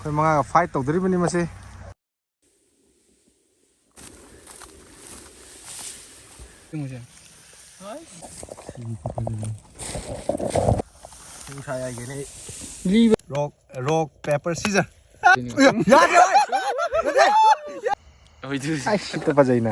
ꯑꯩꯈꯣꯏ ꯃꯉꯥꯒ ꯐꯥꯏꯠ ꯇꯧꯗꯣꯔꯤꯕꯅꯤ ꯃꯁꯤ ꯅꯨꯡꯁꯥ ꯌꯥꯏꯒꯦꯅꯦ ꯔꯣꯛ ꯄꯦꯄꯔ ꯁꯤꯖꯔ ꯌꯥꯗꯦ ꯑꯩ ꯁꯤꯠꯇ ꯐꯖꯩꯅ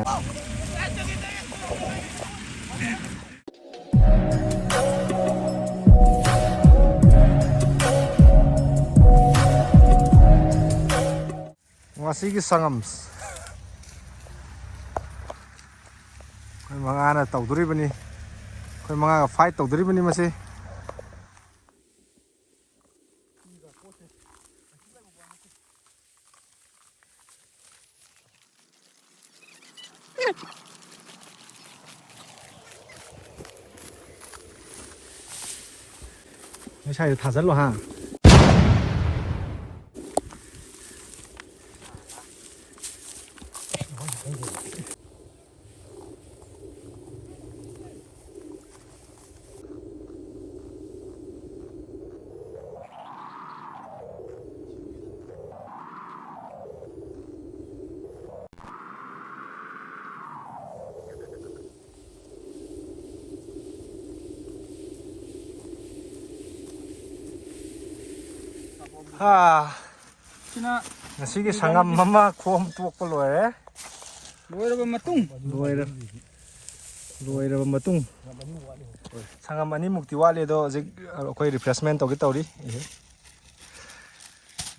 ꯉꯁꯤꯒꯤ ꯁꯪꯉꯝꯁ ꯑꯩꯈꯣꯏ ꯃꯉꯥꯅ ꯇꯧꯗꯣꯔꯤꯕꯅꯤ ꯑꯩꯈꯣꯏ ꯃꯉꯥꯒ ꯐꯥꯏꯠ ꯇꯧꯗꯣꯔꯤꯕꯅꯤ ꯃꯁꯤ ꯉꯁꯥꯏꯗ ꯊꯥꯖꯜꯂꯣ ꯍꯥ ꯉꯁꯤꯒꯤ ꯁꯪꯉꯝ ꯑꯃ ꯈꯣꯝ ꯇꯣꯛꯄ ꯂꯣꯏꯔꯦ ꯂꯣꯏꯔꯕ ꯃꯇꯨꯡ ꯁꯪꯉꯝ ꯑꯅꯤꯃꯨꯛꯇꯤ ꯋꯥꯠꯂꯤ ꯑꯗꯣ ꯍꯧꯖꯤꯛ ꯑꯩꯈꯣꯏ ꯔꯤꯐ꯭ꯔꯦꯁꯃꯦꯟ ꯇꯧꯒꯦ ꯇꯧꯔꯤ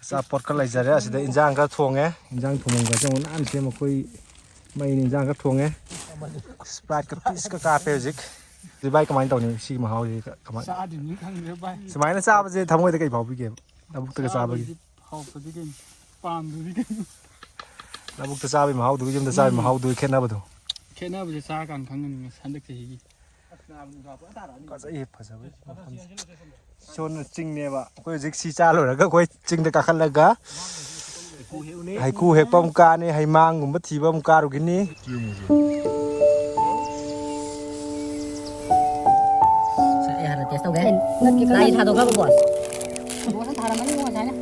ꯑꯆꯥꯄꯣꯠ ꯈꯔ ꯂꯩꯖꯔꯦ ꯑꯁꯤꯗ ꯏꯟꯖꯥꯡ ꯈꯔ ꯊꯣꯡꯉꯦ ꯏꯟꯖꯥꯡ ꯊꯣꯡꯐꯝꯒꯁꯦ ꯅꯍꯥꯟ ꯁꯦꯝ ꯑꯩꯈꯣꯏ ꯃꯩꯅ ꯏꯟꯖꯥꯡ ꯈꯔ ꯊꯣꯡꯉꯦ ꯁ꯭ꯄ꯭ꯔꯥꯏꯠꯀ ꯄꯤꯁꯀ ꯀꯥꯞꯄꯦ ꯍꯧꯖꯤꯛ ꯚꯥꯏ ꯀꯃꯥꯏꯅ ꯇꯧꯅꯤ ꯁꯤ ꯃꯍꯥꯎꯁꯤ ꯀꯃꯥꯏꯅ ꯁꯨꯃꯥꯏꯅ ꯆꯥꯕꯁꯦ ꯊꯃꯣꯏꯗ ꯀꯩ ꯐꯥꯎꯕꯤꯒꯦꯕ ꯂꯧꯕꯨꯛꯇꯒ ꯆꯥꯕꯒꯤ ꯂꯧꯕꯨꯛꯇ ꯆꯥꯕꯒꯤ ꯃꯍꯥꯎꯗꯨꯒ ꯌꯨꯝꯗ ꯆꯥꯕꯒꯤ ꯃꯍꯥꯎꯗꯨꯒꯤ ꯈꯦꯠꯅꯕꯁꯦ ꯆꯥꯔꯀꯥꯟꯗ ꯈꯪꯒꯅꯤ ꯍꯟꯗꯛ ꯆꯍꯤꯒꯤ ꯐꯖꯩ ꯐꯖꯕ ꯁꯣꯝꯅ ꯆꯤꯡꯅꯦꯕ ꯑꯩꯈꯣꯏ ꯍꯧꯖꯤꯛ ꯁꯤ ꯆꯥ ꯂꯣꯏꯔꯒ ꯑꯩꯈꯣꯏ ꯆꯤꯡꯗ ꯀꯥꯈꯠꯂꯒ ꯍꯩꯀꯨ ꯍꯦꯛꯄ ꯑꯃꯨꯛ ꯀꯥꯅꯤ ꯍꯩꯃꯥꯡꯒꯨꯝꯕ ꯊꯤꯕ ꯑꯃꯨꯛ ꯀꯥꯔꯨꯈꯤꯅꯤ ꯇꯦꯁ ꯇꯧꯒꯦ ꯂꯥꯏ ꯊꯥꯗꯣꯛꯈ꯭ꯔꯕ ꯕꯣꯁ ꯕꯣꯁꯅ ꯊꯥꯔꯝꯃꯅꯤ ꯉꯁꯥꯏꯅ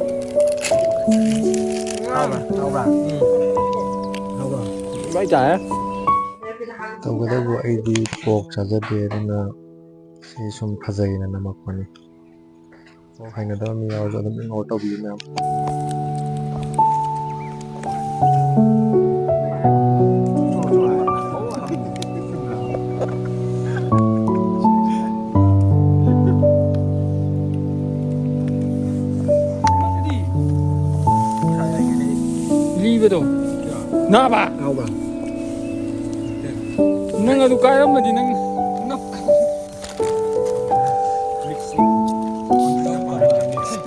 ꯍꯥꯎꯕ꯭ꯔꯥ ꯚꯥꯏ ꯆꯥꯔꯦ ꯇꯧꯕꯇꯕꯨ ꯑꯩꯗꯤ ꯄꯣꯛ ꯆꯥꯖꯗꯦ ꯑꯗꯨꯅ ꯁꯤ ꯁꯨꯝ ꯐꯖꯩꯅ ꯅꯝꯃꯛꯄꯅꯤ ꯄꯣꯛ ꯍꯩꯅꯗꯕ ꯃꯤ ꯌꯥꯎꯔꯁꯨ ꯑꯗꯨꯝ ꯏꯒꯅꯣꯔ ꯇꯧꯕꯤꯌꯨ ꯃꯌꯥꯝ ꯂꯤꯕꯗꯣ ꯅꯥꯕ ꯅꯪ ꯑꯗꯨ ꯀꯥꯏꯔꯝꯃꯗꯤ ꯅꯪ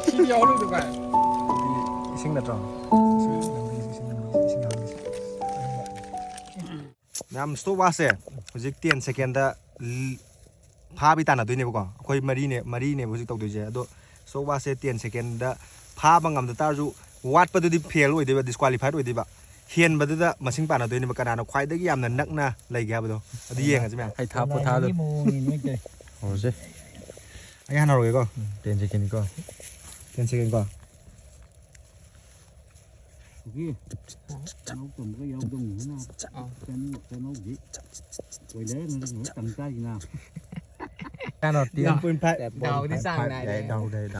ꯁꯤꯗꯤ ꯌꯥꯎꯔꯣꯏꯗꯣ ꯚꯥꯏ ꯏꯁꯤꯡ ꯅꯠꯇ꯭ꯔꯣ ꯃꯌꯥꯝ ꯁ꯭ꯇꯣꯞ ꯋꯥꯁꯁꯦ ꯍꯧꯖꯤꯛ 10 ꯁꯦꯀꯦꯟꯗ ꯐꯥꯕꯤ ꯇꯥꯟꯅꯗꯣꯏꯅꯦꯕꯀꯣ ꯑꯩꯈꯣꯏ ꯃꯔꯤꯅꯦꯕ ꯍꯧꯖꯤꯛ ꯇꯧꯗꯣꯏꯁꯦ ꯑꯗꯣ ꯁ꯭ꯇꯣꯞ ꯋꯥꯁꯁꯦ 10 ꯁꯦꯀꯦꯟꯗ ꯐꯥꯕ ꯉꯝꯗ ꯇꯥꯔꯁꯨ ꯋꯥꯠꯄꯗꯨꯗꯤ ꯐꯦꯜ ꯑꯣꯏꯗꯣꯏꯕ ꯗꯤꯁꯀ꯭ꯋꯥꯂꯤꯐꯥꯏꯠ ꯑꯣꯏꯗꯣꯏꯕ ꯍꯦꯟꯕꯗꯨꯗ ꯃꯁꯤꯡ ꯄꯥꯟꯅꯗꯣꯏꯅꯦꯕ ꯀꯅꯥꯅ ꯈ꯭ꯋꯥꯏꯗꯒꯤ ꯌꯥꯝꯅ ꯅꯛꯅ ꯂꯩꯒꯦ ꯍꯥꯏꯕꯗꯣ ꯑꯗꯨ ꯌꯦꯡꯉꯁꯤ ꯃꯌꯥꯝ ꯑꯩ ꯊꯥ ꯄꯣꯊꯥꯗꯣ ꯍꯧꯔꯁꯦ ꯑꯩ ꯍꯥꯟꯅ ꯍꯧꯔꯒꯦꯀꯣ 10 ꯁꯦꯀꯦꯟ ꯀꯣ 10 ꯁꯦꯀꯦꯟ ꯀꯣ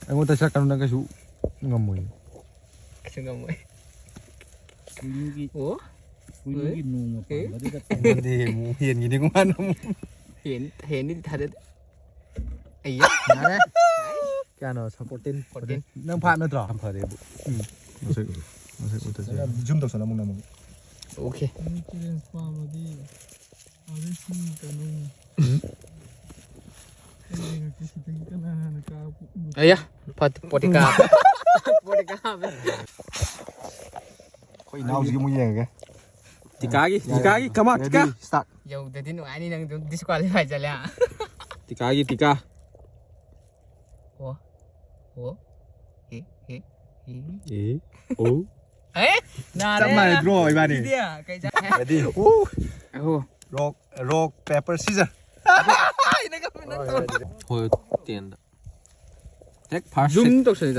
ꯑꯩꯉꯣꯟꯗ ꯆꯠꯀꯅꯨ ꯅꯪ ꯀꯩꯁꯨ ꯉꯝꯃꯣꯏ ꯍꯦꯟꯒꯤꯅꯤ ꯍꯦꯟꯗꯤ ꯊꯥꯗꯗꯦ ꯀꯌꯥꯅꯣ 14 ꯅꯪ ꯐꯥꯏꯚ ꯅꯠꯇ꯭ꯔꯣ ꯌꯥꯝ ꯐꯔꯦꯕꯨ ꯖꯨꯝ ꯇꯧꯁꯜꯂ ꯑꯃꯨꯛ ꯅꯃꯨꯛ ꯑꯣꯀꯦ ꯑꯌꯥ ꯄꯣꯇꯤꯀꯥ ꯑꯩꯈꯣꯏ ꯏꯅꯥꯎꯁꯤꯒꯤ ꯑꯃꯨꯛ ꯌꯦꯡꯉꯒꯦ ꯇꯤꯀꯥꯒꯤ ꯀꯃꯥꯟ ꯇꯤꯀꯥ ꯁ꯭ꯇꯥꯔꯠ ꯌꯧꯗꯗꯤ ꯅꯨꯡꯉꯥꯏꯅꯤ ꯅꯪ ꯗꯤꯁꯀ꯭ꯋꯥꯂꯤꯐꯥꯏ ꯆꯠꯂꯦ ꯇꯤꯀꯥ ꯆꯞ ꯃꯥꯟꯅꯗ꯭ꯔꯣ ꯏꯕꯥꯅꯤ ꯔꯦꯗꯤ ꯔꯣꯛ ꯄꯦꯄꯔ ꯁꯤꯖꯔ ꯍꯣꯏ 10ꯗ ꯍꯦꯛ ꯐꯥꯔꯁ ꯖꯨꯝ ꯇꯧꯁꯜꯂꯤ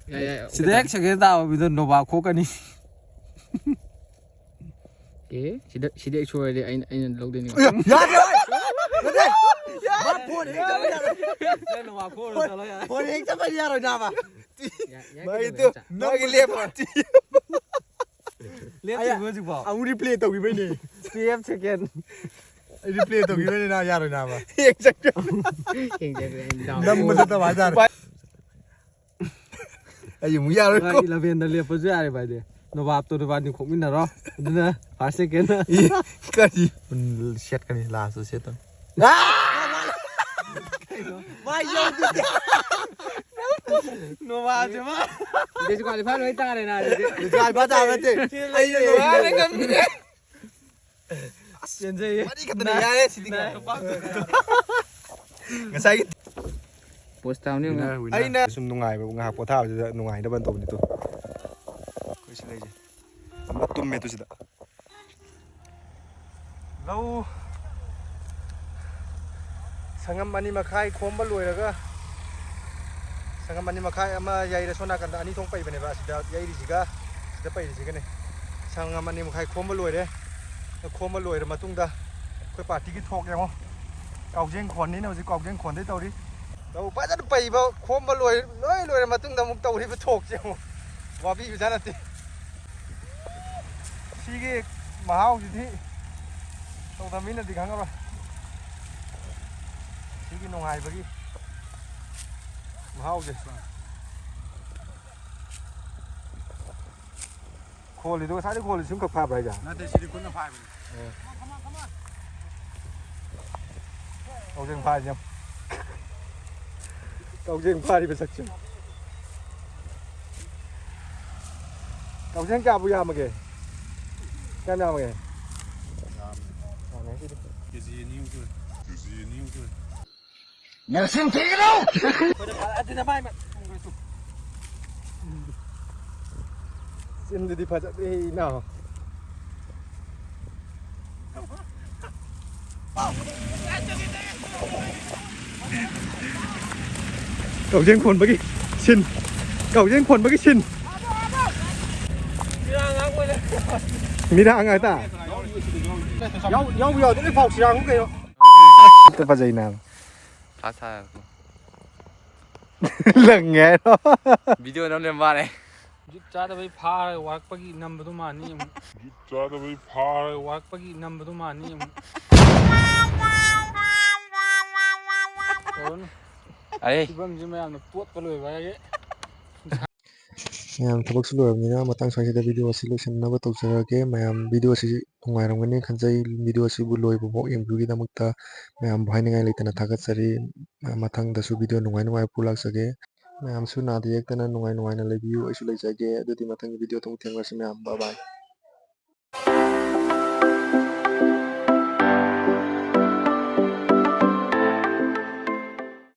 ꯁꯤꯗ ꯍꯦꯛ ꯁꯦꯀꯦꯟ ꯇꯥꯕ ꯃꯤꯗꯣ ꯅꯣꯕꯥꯞ ꯈꯣꯛꯀꯅꯤ ꯑꯦ ꯁꯤꯗ ꯁꯣꯏꯔꯗꯤ ꯑꯩꯅ ꯂꯧꯗꯣꯏꯅꯤ ꯌꯥꯗꯦ ꯐꯣꯟ ꯍꯦꯛ ꯆꯠꯄ ꯌꯥꯔꯣꯏ ꯅꯣꯕꯥꯞ ꯈꯣꯛꯑ ꯆꯠꯂꯣ ꯌꯥꯔꯦ ꯐꯣꯟ ꯍꯦꯛ ꯆꯠꯄ ꯌꯥꯔꯣꯏ ꯅꯥꯕ ꯃꯥꯒꯤꯗꯨ ꯅꯣꯏꯒꯤ ꯂꯦꯞꯄ ꯂꯦꯞꯇ꯭ꯔꯤꯕ ꯍꯧꯖꯤꯛꯐꯥꯎ ꯑꯃꯨꯛ ꯔꯤꯄ꯭ꯂꯦ ꯇꯧꯈꯤꯕꯩꯅꯦ 12 ꯁꯦꯀꯦꯟ ꯔꯤꯄ꯭ꯂꯦ ꯇꯧꯈꯤꯕꯩꯅꯦ ꯅꯥ ꯌꯥꯔꯣꯏ ꯅꯥꯕ ꯍꯦꯛ ꯆꯠꯄ ꯅꯝꯕ ꯆꯠꯇꯕ ꯍꯥꯏꯇꯥꯔꯦ ꯑꯩ ꯑꯃꯨꯛ ꯌꯥꯔꯣꯏ 11ꯗ ꯂꯦꯞꯄꯁꯨ ꯌꯥꯔꯦ ꯚꯥꯏꯗꯤ ꯅꯣꯕꯥꯞꯇꯣ ꯅꯕꯥꯅꯤ ꯈꯣꯛꯃꯤꯟꯅꯔꯣ ꯑꯗꯨꯅ ꯐꯥꯔꯁ ꯁꯦꯀꯦꯟ ꯀꯔꯤ ꯁꯦꯠꯀꯅꯤ ꯂꯥꯁꯇ ꯁꯦꯠꯇꯅꯤ ꯃꯥ ꯌꯧꯗꯦ ꯅꯣꯕꯥꯞꯁꯦ ꯃꯥ ꯗꯤꯁꯀ꯭ꯋꯥꯂꯤꯐꯥꯏ ꯂꯣꯏ ꯇꯥꯔꯦꯅ ꯗꯤꯁꯀ꯭ꯋꯥꯂꯤꯐꯥꯏ ꯇꯥꯕ ꯅꯠꯇꯦ ꯑꯩꯅ ꯅꯣꯕꯥꯞꯅ ꯉꯝꯗ꯭ꯔꯦ ꯆꯦꯟꯖꯩꯌꯦ ꯃꯔꯤ ꯈꯛꯇꯅꯦ ꯌꯥꯔꯦ ꯁꯤꯗꯤ ꯉꯁꯥꯏꯒꯤ ꯄꯣꯁ ꯇꯥꯎꯅꯤ ꯑꯩꯅ ꯁꯨꯝ ꯅꯨꯡꯉꯥꯏꯕ ꯉꯥꯏꯍꯥꯛ ꯄꯣꯊꯥꯕꯁꯤꯗ ꯅꯨꯡꯉꯥꯏꯅꯕ ꯇꯧꯕꯅꯤ ꯇꯨ ꯑꯩꯈꯣꯏ ꯁꯤ ꯂꯩꯁꯦ ꯑꯃ ꯇꯨꯝꯃꯦ ꯇꯨ ꯁꯤꯗ ꯂꯧ ꯁꯪꯒꯝ 2.5 ꯈꯣꯝꯕ ꯂꯣꯏꯔꯒ ꯁꯪꯒꯝ 2.5 ꯑꯃ ꯌꯩꯔꯦ ꯁꯣꯝ ꯅꯥꯀꯟꯗ 2 ꯊꯣꯛ ꯄꯩꯕꯅꯦꯕ ꯁꯤꯗ ꯌꯩꯔꯤꯁꯤꯒ ꯁꯤꯗ ꯄꯩꯔꯤꯁꯤꯒꯅꯦ ꯁꯪꯒꯝ 2.5 ꯈꯣꯝꯕ ꯂꯣꯏꯔꯦ ꯈꯣꯝꯕ ꯂꯣꯏꯔ ꯃꯇꯨꯡꯗ ꯑꯩꯈꯣꯏ ꯄꯥꯔꯇꯤꯒꯤ ꯊꯣꯛ ꯌꯦꯡꯉꯣ ꯀꯥꯎꯖꯦꯡ ꯈꯣꯟꯅꯤꯅ ꯍꯧꯖꯤꯛ ꯀꯥꯎꯖꯦꯡ ꯈꯣꯟꯗꯩ ꯇꯧꯔꯤ ꯂꯧ ꯐꯖꯅ ꯄꯩꯕ ꯈꯣꯝꯕ ꯂꯣꯏꯔ ꯃꯇꯨꯡꯗ ꯑꯃꯨꯛ ꯇꯧꯔꯤꯕ ꯊꯣꯛꯁꯦ ꯌꯦꯡꯉꯣ ꯋꯥꯕꯤꯕꯖꯥꯠ ꯅꯠꯇꯦ ꯁꯤꯒꯤ ꯃꯍꯥꯎꯁꯤꯗꯤ ꯇꯧꯗꯕ ꯃꯤꯅꯗꯤ ꯈꯪꯉꯔꯣꯏ ꯁꯤꯒꯤ ꯅꯨꯡꯉꯥꯏꯕꯒꯤ ꯃꯍꯥꯎꯁꯦ ꯈꯣꯜꯂꯤꯗꯣ ꯉꯁꯥꯏꯗꯩ ꯈꯣꯜꯂꯤ ꯁꯨꯝ ꯈꯛ ꯐꯥꯕ꯭ꯔꯥ ꯍꯥꯏꯁꯦ ꯅꯠꯇꯦ ꯁꯤꯗꯤ ꯈꯨꯠꯅ ꯐꯥꯏꯕꯅꯤ ꯀꯥꯎꯖꯦꯡ ꯐꯥꯔꯤꯁꯦ ꯀꯥꯎꯖꯦꯡ ꯐꯥꯔꯤꯕ ꯁꯛꯁꯦ ꯀꯥꯎꯖꯦꯡ ꯀꯌꯥꯕꯨ ꯌꯥꯝꯃꯒꯦ ꯀꯌꯥꯝ ꯌꯥꯝꯃꯒꯦ ꯌꯥꯝꯃꯦ ꯁꯤꯗꯤ ꯀꯦꯖꯤ 2 ꯅꯔꯁꯤꯡ ꯊꯤꯒꯅꯨ ꯆꯤꯟꯗꯨꯗꯤ ꯐꯖꯗꯦ ꯏꯅꯥꯎ ꯀꯥꯎꯖꯦꯡ ꯈꯣꯟꯕꯒꯤ ꯁꯤꯟ ꯀꯥꯎꯖꯦꯡ ꯈꯣꯟꯕꯒꯤ ꯁꯤꯟ ꯃꯤꯔꯥꯡ ꯉꯥꯛꯇ ꯌꯥꯎꯕ ꯌꯥꯎꯗꯦ ꯐꯥꯎ ꯁꯤꯔꯥꯡꯕ ꯀꯩꯅꯣ ꯐꯖꯩ ꯅꯥꯕ ꯂꯪꯉꯦ ꯍꯥꯏꯔꯣ ꯚꯤꯗꯤꯑꯣ ꯅꯝꯂꯦ ꯃꯥꯔꯦ ꯖꯨꯠ ꯆꯥꯗꯕꯩ ꯐꯥꯔꯒ ꯋꯥꯔꯛꯄꯒꯤ ꯅꯝꯕꯗꯣ ꯃꯥꯅꯤ ꯑꯃꯨꯛ ꯖꯨꯠ ꯆꯥꯗꯕꯩ ꯐꯥꯔꯒ ꯋꯥꯔꯛꯄꯒꯤ ꯅꯝꯕꯗꯣ ꯃꯥꯅꯤ ꯑꯃꯨꯛ ꯇꯧꯔꯅꯨ ꯐꯤꯕꯝꯁꯤ ꯃꯌꯥꯝꯅ ꯇꯣꯠꯄ ꯂꯣꯏꯕ ꯍꯥꯏꯒꯦ ꯃꯌꯥꯝ ꯊꯕꯛꯁꯨ ꯂꯣꯏꯔꯕꯅꯤꯅ ꯃꯇꯥꯡ ꯁ꯭ꯋꯥꯏꯁꯤꯗ ꯚꯤꯗꯤꯑꯣ ꯑꯁꯤ ꯂꯣꯏꯁꯤꯟꯅꯕ ꯇꯧꯖꯔꯒꯦ ꯃꯌꯥꯝ ꯚꯤꯗꯤꯑꯣ ꯑꯁꯤ ꯅꯨꯡꯉꯥꯏꯔꯝꯒꯅꯤ ꯈꯟꯖꯩ ꯚꯤꯗꯤꯑꯣ ꯑꯁꯤꯕꯨ ꯂꯣꯏꯕꯐꯥꯎ ꯌꯦꯡꯕꯤꯕꯒꯤꯗꯃꯛꯇ ꯃꯌꯥꯝꯕꯨ ꯍꯥꯏꯅꯤꯡꯉꯥꯏ ꯂꯩꯇꯅ ꯊꯥꯒꯠꯆꯔꯤ ꯃꯊꯪꯗꯁꯨ ꯚꯤꯗꯤꯑꯣ ꯅꯨꯡꯉꯥꯏ ꯄꯨꯔꯛꯆꯒꯦ ꯃꯌꯥꯝꯁꯨ ꯅꯥꯗ ꯌꯦꯛꯇꯅ ꯅꯨꯡꯉꯥꯏꯅ ꯂꯩꯕꯤꯌꯨ ꯑꯩꯁꯨ ꯂꯩꯖꯒꯦ ꯑꯗꯨꯗꯤ ꯃꯊꯪꯒꯤ ꯚꯤꯗꯤꯑꯣꯗ ꯑꯃꯨꯛ ꯊꯦꯡꯅꯔꯁꯤ ꯃꯌꯥꯝ ꯕꯥꯏ ꯕꯥꯏ